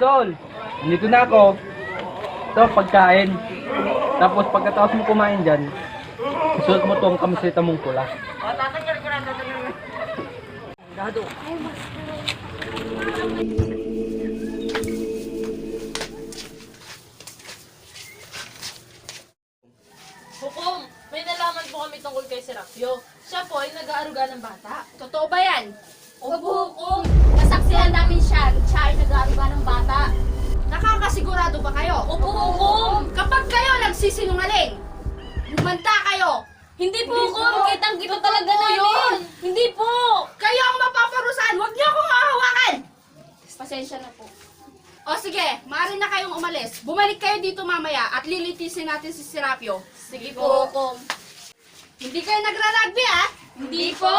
Sol, nandito na ako. Ito, pagkain. Tapos pagkatapos mo kumain dyan, isuot mo tong kamiseta mong pula. Dado. Hukom, may nalaman po kami tungkol kay Serapio. Siya po ay nag-aaruga ng bata. Totoo ba yan? Opo, hukom. Nasaksihan namin siya. Siya ay nag-aaruga ng bata. Nakakasigurado ba kayo? Opo, hukom. Kapag kayo nagsisinungaling, lumanta kayo. Hindi po, hukom. Kitang-kita talaga namin. Hindi po. Kayo ang mapaparusahan. Huwag niyo akong hahawakan. Pasensya na po. O sige, maaari na kayong umalis. Bumalik kayo dito mamaya at lilitisin natin si Serapio. Sige po, hukom. Hindi kayo nagra-rugby, ah? Hindi po.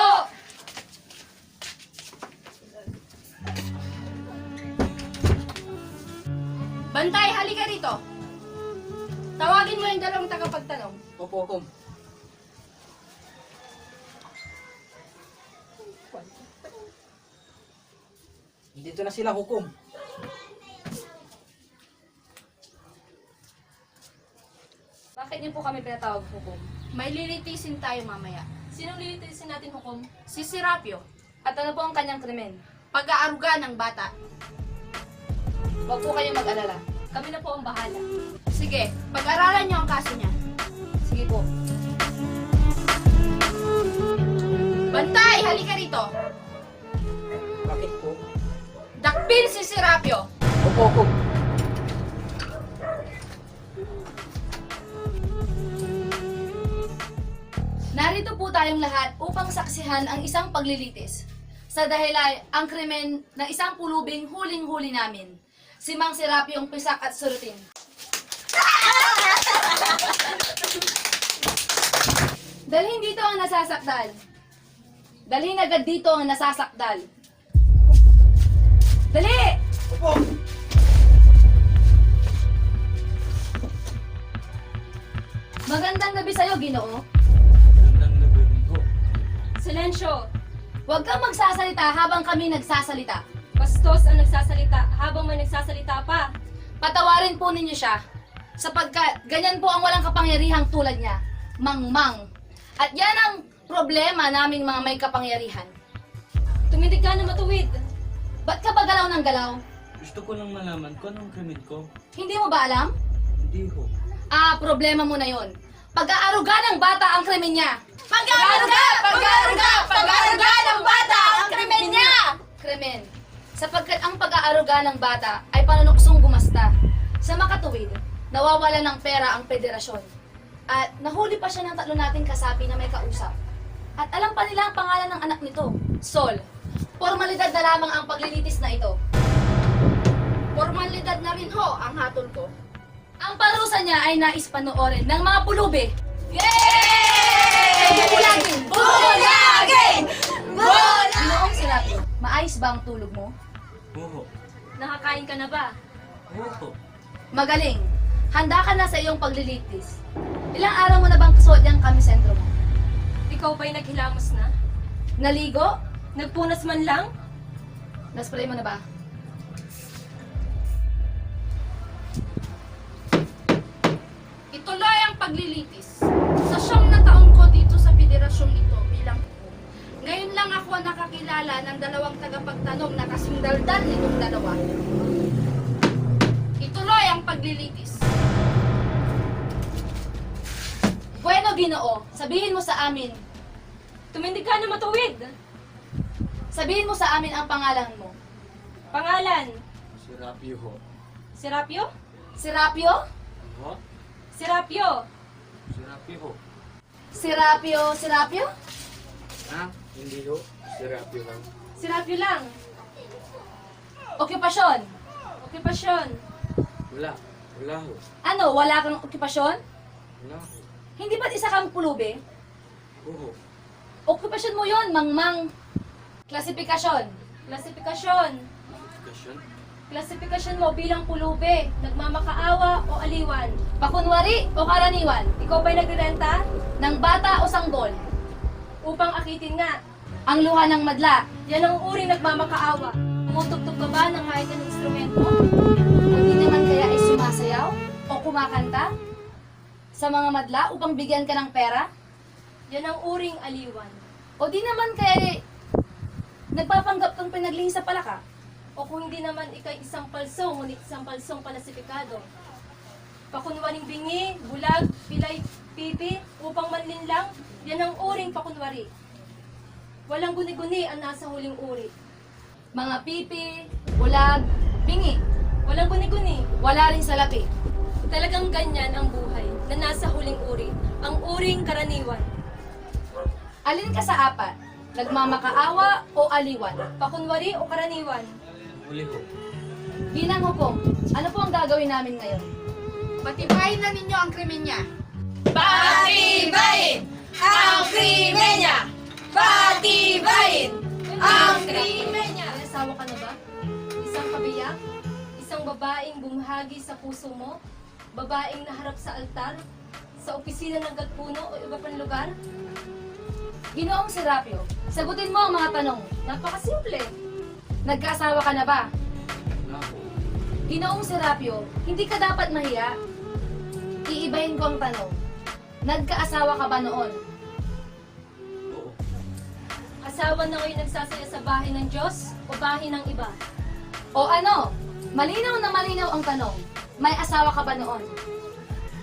Bantay, halika rito. Tawagin mo yung dalawang tagapagtanong. Opo, hukom. Dito na sila, hukom. Bakit niyo po kami pinatawag, hukom? May lilitisin tayo mamaya. Sinong lilitisin natin, hukom? Si Serapio, At ano po ang kanyang krimen? pag-aaruga ng bata. Huwag po kayong mag-alala. Kami na po ang bahala. Sige, pag-aralan niyo ang kaso niya. Sige po. Bantay, halika rito. Bakit po? Dakpin si Serapio. Opo, hukom. Narito po tayong lahat upang saksihan ang isang paglilitis. Sa dahilan ang krimen ng isang pulubing huling-huli namin. Si Mang Serapio ang pisak at surutin. Dalhin dito ang nasasakdal. Dalhin agad dito ang nasasakdal. Dali! Opo. Magandang gabi sa'yo, Ginoo. Magandang gabi rin po. Silensyo! Huwag kang magsasalita habang kami nagsasalita. Bastos ang nagsasalita habang may nagsasalita pa. Patawarin po ninyo siya, sapagkat ganyan po ang walang kapangyarihang tulad niya, mangmang. At yan ang problema naming mga may kapangyarihan. Tumindig ka na matuwid. Ba't ka ba galaw ng galaw? Gusto ko lang malaman kung anong krimen ko. Hindi mo ba alam? Hindi ho. Problema mo na yon. Pag-aaruga ng bata ang krimen niya. Pag-aaruga! Pag-aaruga! Pag-aaruga ng bata ang krimen niya! Krimen. Sapagkat ang pag-aaruga ng bata ay panunuksong gumasta. Sa makatuwid, nawawala ng pera ang federasyon. At nahuli pa siya ng tatlo nating kasapi na may kausap. At alam pa nila ang pangalan ng anak nito, Sol. Formalidad na lamang ang paglilitis na ito. Formalidad na rin ho ang hatol ko. Ang parusa niya ay nais panoorin ng mga pulubi. Yay! Bulagin! Bulagin! Bulagin! Noong sinabi, maayos ba ang tulog mo? Oo. Nakakain ka na ba? Oo. Magaling. Handa ka na sa iyong paglilitis. Ilang araw mo na bang suot yung kamisentro mo? Ikaw ba'y naghilamos na? Naligo? Nagpunas man lang? Naspray mo na ba? Ituloy ang paglilitis. Sa 9 na taon ko dito sa federasyong ito bilang hukom. Ngayon lang ako nakakilala ng 2 tagapagtanong na kasing daldal nitong dalawa. Ituloy ang paglilitis. Bueno, Ginoo, sabihin mo sa amin. Tumindig ka na matuwid! Sabihin mo sa amin ang pangalan mo. Pangalan? Si Rapio ho. Serapio? Serapio? Ho? Serapio! Si Rapio ho. Serapio? Serapio? Ha? Hindi ho. Si Rapio lang. Serapio lang. Okupasyon? Okupasyon. Wala. Wala ho. Ano, wala kang okupasyon? Wala ho. Hindi ba't isa kang pulube? Oo. Okupasyon mo yon, mangmang. Klasifikasyon. Klasifikasyon. Kasyon? Klasifikasyon mo bilang pulube, nagmamakaawa o aliwan. Pakunwari o karaniwan? Ikaw ba'y nagrerenta? Ng bata o sanggol? Upang akitin nga. Ang luha ng madla? Yan ang uri nagmamakaawa. Tumutugtog ka ba ng kahit anong instrumento? O di naman kaya ay sumasayaw? O kumakanta? Sa mga madla upang bigyan ka ng pera? Yan ang uring aliwan. O di naman kaya ay nagpapanggap kang pinaglihis sa palaka? O kung hindi naman ikay isang palso, ngunit isang palsong panasipikado. Pakunwaring bingi, bulag, pilay, pipi, upang manlinlang, yan ang uring pakunwari. Walang guni-guni ang nasa huling uri. Mga pipi, bulag, bingi. Walang guni-guni. Wala rin salapi. Talagang ganyan ang buhay na nasa huling uri, ang uring karaniwan. Alin ka sa apat? Nagmamakaawa o aliwan? Pakunwari o karaniwan. Huli ho. Ginang hukom, ano po ang gagawin namin ngayon? Patibayin na ninyo ang krimen niya. Patibayin ang krimen niya! Patibayin ang krimen niya! May asawa ka na ba? Isang kabiyak? Isang babaeng bumahagi sa puso mo? Babaeng naharap sa altar? Sa opisina ng gatpuno o iba pang lugar? Ginoong Serapio, sagutin mo ang mga tanong. Napakasimple. Nagkaasawa ka na ba? Wala ho. Ginoong Serapio, hindi ka dapat mahiya. Iibahin ko ang tanong. Nagkaasawa ka ba noon? Oo. Asawa na ngayon nagsasaya sa bahay ng Diyos o bahay ng iba? O ano? Malinaw na malinaw ang tanong. May asawa ka ba noon?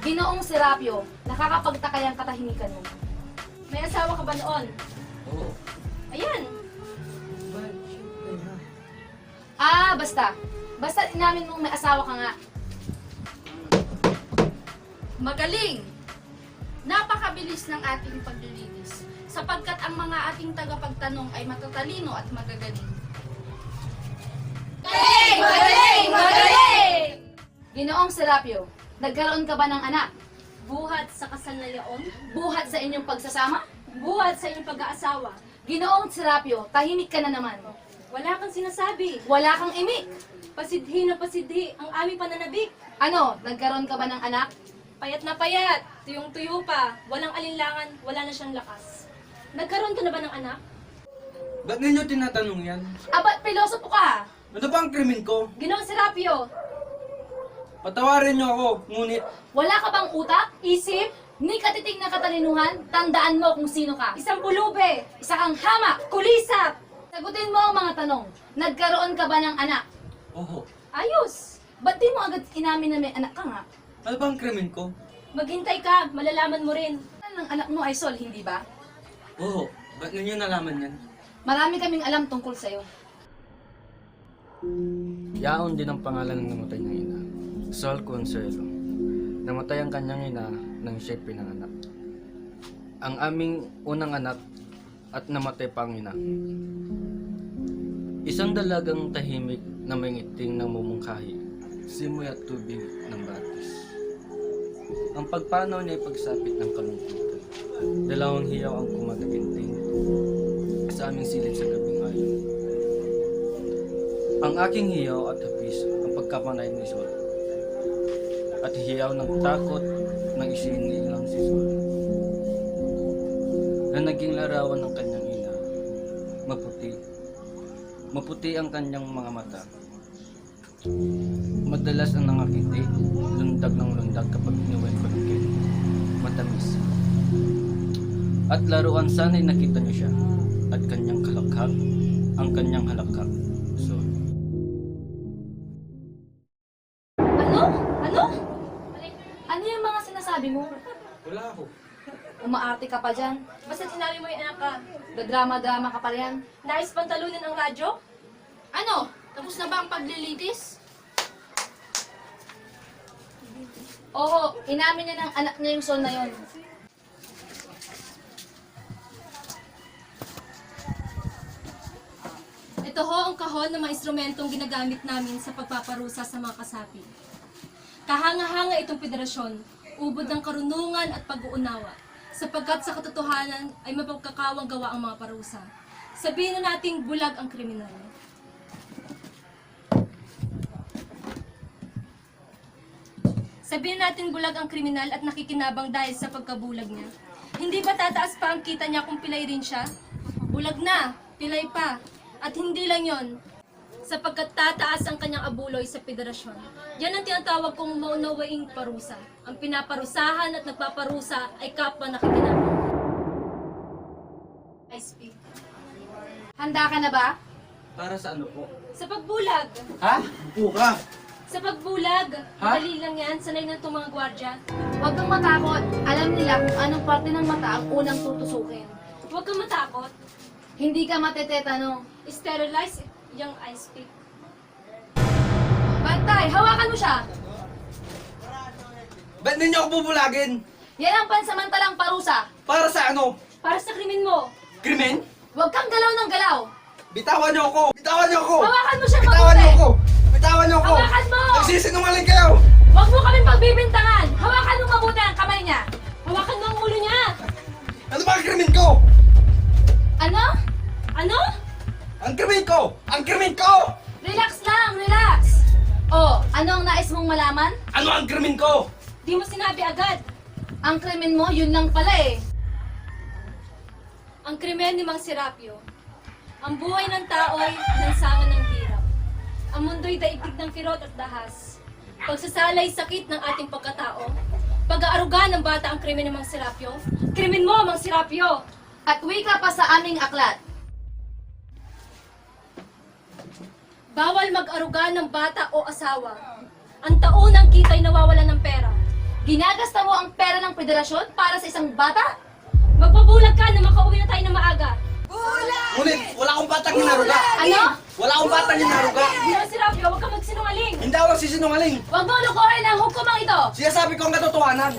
Ginoong Serapio, nakakapagtaka ang katahimikan mo. May asawa ka ba noon? Oo. Ayan. Ah, basta. Basta inamin mong may asawa ka nga. Magaling! Napakabilis ng ating paglilitis sapagkat ang mga ating tagapagtanong ay matatalino at magagaling. Magaling! Magaling! Magaling! Ginoong Serapio, nagkaroon ka ba ng anak? Buhat sa kasal na yaon? Buhat sa inyong pagsasama? Buhat sa inyong pag-aasawa? Ginoong Serapio, tahimik ka na naman. Wala kang sinasabi. Wala kang imik. Pasidhi na pasidhi ang aming pananabik. Ano, nagkaroon ka ba ng anak? Payat na payat, tuyong-tuyo pa, walang alinlangan, wala na siyang lakas. Nagkaroon ka na ba ng anak? Ba't ninyo tinatanong yan? Abat, pilosopo ka ha? Ano ba ang krimen ko? Ginoong Serapio, Patawarin niyo ako, ngunit Wala ka bang utak? isip, Ni katiting na katalinuhan? Tandaan mo kung sino ka. isang pulube, Isa kang hamak. kulisap, Sagutin mo ang mga tanong. Nagkaroon ka ba ng anak? oo. ayos. Ba't di mo agad inamin na may anak ka nga? Ano ba ang krimen ko? Maghintay ka, malalaman mo rin. Ang anak mo ay Sol, hindi ba? Oo. Ba't ninyo nalaman yan? Marami kaming alam tungkol sa'yo. Yaon din ang pangalan ng namatay niyang ina, Sol Consuelo. Namatay ang kanyang ina nang siya'y pinanganak. Ang aming unang anak at namatay pa ang ina. Isang dalagang tahimik na may ngiting ng mumungkahi, simoy at tubig ng batis. Ang pagpanaw niya ay pagsapit ng kalungkutan. Dalawang hiyaw ang kumagaginting sa aming silid sa gabing ayon. Ang aking hiyaw at hapis ang pagkapanay ni Sol. at hiyaw ng takot ng isinilang si Sol na naging larawan ng kanyang ina. Maputi. Maputi ang kanyang mga mata. Madalas ang nangakiti, lundag ng lundag kapag inuwin paligid. Matamis. At laruan sana'y nakita niyo siya at kanyang halakhak, ang kanyang halakhak. So, Ano? Ano? Ano yung mga sinasabi mo? wala ako. Umaarte ka pa dyan. Basta sinabi mo yung anak ka, Gadrama-drama ka pa riyan. nais pantalunin ang radyo? Ano? Tapos na ba ang paglilitis? Oo, inamin niya ng anak niya yung Sol na yon. Ito ho ang kahon ng mga instrumentong ginagamit namin sa pagpaparusa sa mga kasapi. Kahanga-hanga itong federasyon, ubod ng karunungan at pag-uunawa, sapagkat sa katotohanan ay mapagkakawang gawa ang mga parusa. Sabihin na nating bulag ang kriminal. Sabihin natin bulag ang kriminal at nakikinabang dahil sa pagkabulag niya. Hindi ba tataas pa ang kita niya kung pilay rin siya? Bulag na, pilay pa. At hindi lang yon, sapagkat tataas ang kanyang abuloy sa federasyon. Yan ang tinatawag kong maunawaing parusa. Ang pinaparusahan at nagpaparusa ay kapwa nakikinabang. I speak. Handa ka na ba? Para sa ano po? Sa pagbulag. Ha? Buka. Sa pagbulag. Ha? Dali lang yan. Sanay na itong mga gwardya. Huwag kang matakot. Alam nila kung anong parte ng mata ang unang tutusukin. Huwag kang matakot. Hindi ka matetetano. Sterilize yung I speak. Bantay, hawakan mo siya. Ba't ninyo ako bubulagin? Yan ang pansamantalang parusa. Para sa ano? Para sa krimen mo. Krimen? Huwag kang galaw ng galaw. Bitawan niyo ako! Bitawan niyo ako! Hawakan mo siya Bitawan mabuti. niyo ako! Bitawan niyo ako! Hawakan mo! Nagsisinungaling kayo! Huwag mo kaming pagbibintangan. Hawakan mo mabuti ang kamay niya. Hawakan mo ang ulo niya. Ano ba ang krimen ko? Ano? Ano? Ang krimen ko! Ang krimen ko! Relax lang, relax. Oh, ano ang nais mong malaman? Ano ang krimen ko? Di mo sinabi agad. Ang krimen mo, yun lang pala eh. Ang krimen ni Mang Serapio. Ang buhay ng tao ay lansangan ng hirap. Ang mundo'y daigdig ng kirot at dahas. Pagsasalay sakit ng ating pagkatao. Pag-aaruga ng bata ang krimen ni Mang Serapio. Krimen mo, Mang Serapio! At wika pa sa aming aklat. Bawal mag-aruga ng bata o asawa. Ang taunang kita'y nawawalan ng pera. Ginagasta mo ang pera ng federasyon para sa isang bata? Magpabulag ka na makauwi na tayo na maaga. Ngunit, wala akong batang hinaruga! Ano? Wala akong batang hinaruga! Mang Serapio, huwag ka magsinungaling. Hindi ako nagsisinungaling! Huwag mo lukuhin ang hukumang ito! Sinasabi ko ang katotohanan!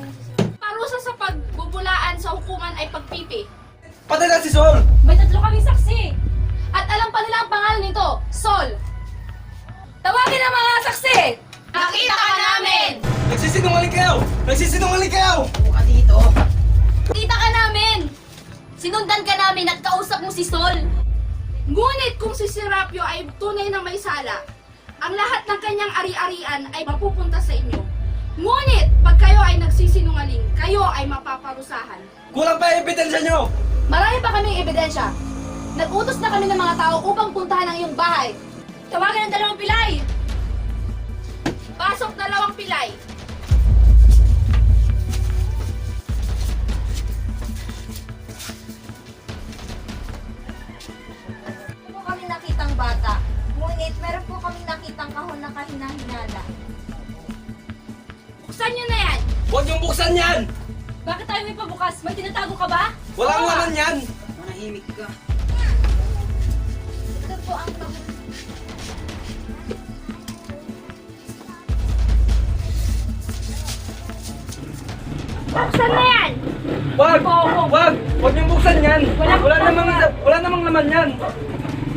Parusa sa pagbubulaan sa hukuman ay pagpipi. Patay na si Sol! May tatlo kaming saksi. At alam pa nila ang pangalan nito, Sol. Tawagin ang mga saksi! Nakita ka namin! Nagsisinungaling kayo! Nagsisinungaling kayo! Kita ka namin! Sinundan ka namin at kausap mo si Sol. Ngunit kung si Serapio ay tunay na may sala, ang lahat ng kanyang ari-arian ay mapupunta sa inyo. Ngunit pag kayo ay nagsisinungaling, kayo ay mapaparusahan. Kulang pa yung ebidensya nyo! Marami pa kaming ebidensya. Nag-utos na kami ng mga tao upang puntahan ang iyong bahay. Tawagan ang dalawang pilay. Pasok dalawang pilay. po kami nakitang bata. Ngunit meron po kami nakitang kahon na kahinahinala. Buksan nyo na yan! Huwag niyong buksan yan! Bakit tayo may pabukas? May tinatago ka ba? Walang laman yan! Ito po ang kahon. Buksan na yan! Wag! Wag! Huwag niyong buksan yan! Wala namang laman yan!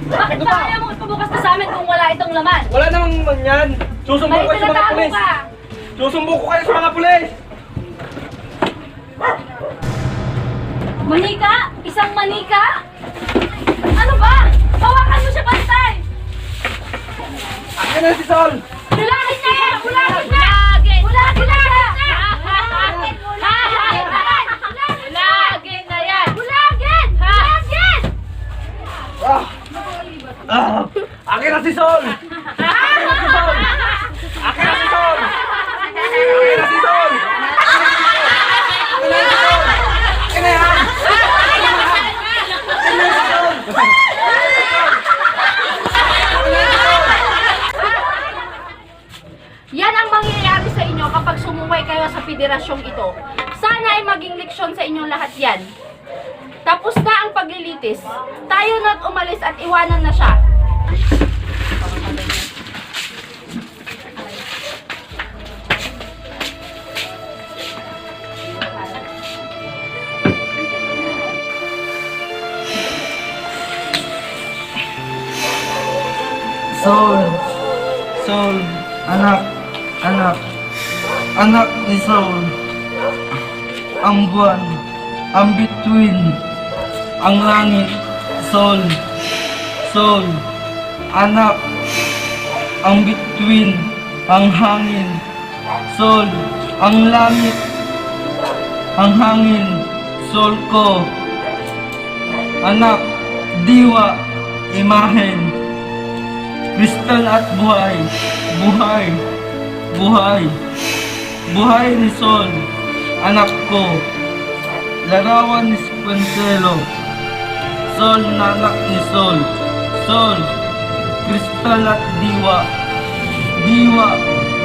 Bakit ba ayaw mo ipabukas na sa amin kung wala itong laman? Wala namang laman yan! Susumbong May ko kayo sa mga tinatago pulis! ka! Susumbong ko kayo sa mga pulis! Manika? Isang manika? Ano ba? Hawakan mo siya, bantay! Akin na si Sol! Bulagin na yan! Bulagin na! Bulagin na! mangyayari sa inyo kapag sumuway kayo sa federasyong ito. Sana ay maging leksyon sa inyong lahat yan. Tapos na ang paglilitis. Tayo na't umalis at iwanan na siya. Saul, Saul, anak, anak, anak ni Saul. Ang buwan, ang bituin, ang langit, Saul, Saul, anak, ang bituin, ang hangin, Saul, ang langit, ang hangin, Saul ko, anak, diwa, imahen, kristal at buhay, buhay, buhay, buhay ni Sol, anak ko, larawan ni Consuelo, Sol na anak ni Sol, Sol, kristal at diwa, diwa,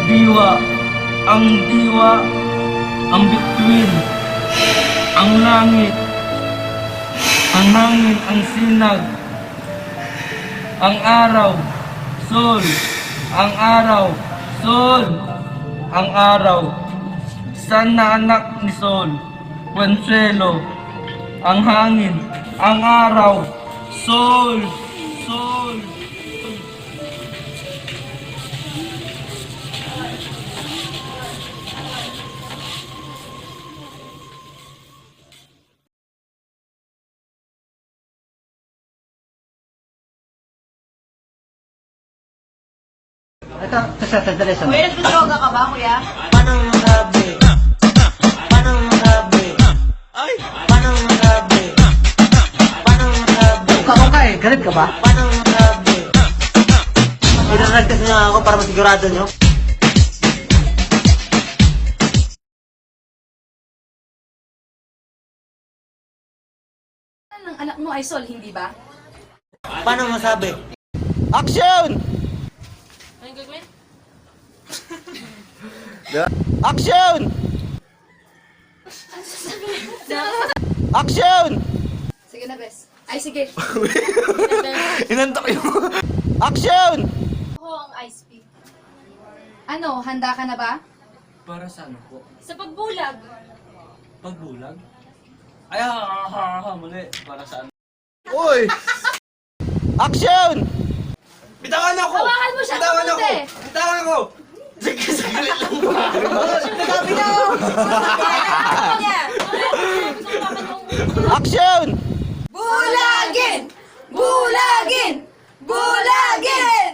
diwa, ang diwa, ang bituin, ang langit, ang hangin, ang sinag, ang araw, Sol, ang araw, Sol, ang araw, San na anak ni Sol, Consuelo, ang hangin, ang araw, Sol, Sol. Kuya, nagdodroga ka ba, kuya? Paano masabi? Paano masabi? Ay! Paano masabi? Paano masabi? Galit ka ba? Paano masabi? Iraragtas niyo ako para masigurado niyo. Ang anak mo ay Sol, hindi ba? Paano masabi? Action! Anong gagawin? Action! Action! Sige na, Bes. Ay, sige. Inantok yun. Action! Ako ang ice pick. Ano, handa ka na ba? Para sa ano po? Sa pagbulag, Pagbulag? Ay, mali. Para sa ano? Uy! Action! Bitawan ako! Hawakan mo siya ng Bitawan ako! mabuti. Bitawan ako! Sige, saglit lang ba? Action! Bulagin! Bulagin! Bulagin!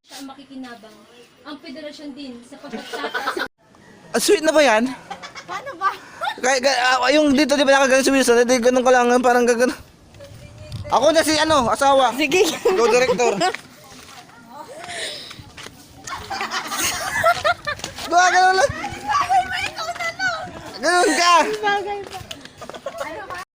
siya ang makikinabang. Ang federasyon din sa pagtataas Sweet na ba yan? Paano ba? Yung dito di ba nakaganon si Wilson? Hindi ganun ka lang, parang gagano. Ako na si ano, asawa. Sige. Go director. Ganun lang. Ganun ka.